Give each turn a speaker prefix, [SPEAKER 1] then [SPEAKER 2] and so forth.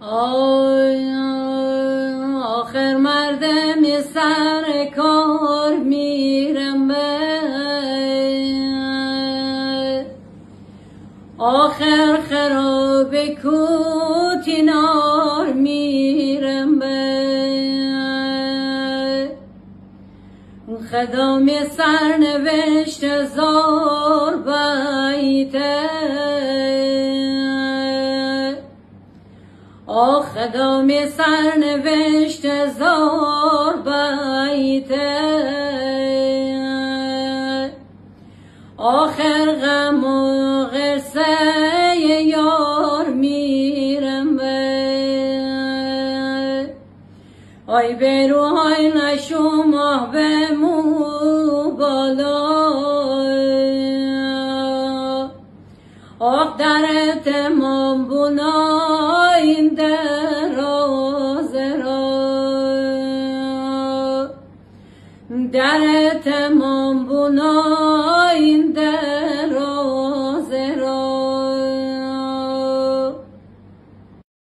[SPEAKER 1] آی آخر مردم سر کار میرم آخر خراب کوتینار میرم خدام سرنوشت زار بیته خدام سرنوشت زار بیته آخر غم و غصه یار میرم آی بروهای نشوم به مو بالا آخ در تمام بنایم دراز را در تمام بنایم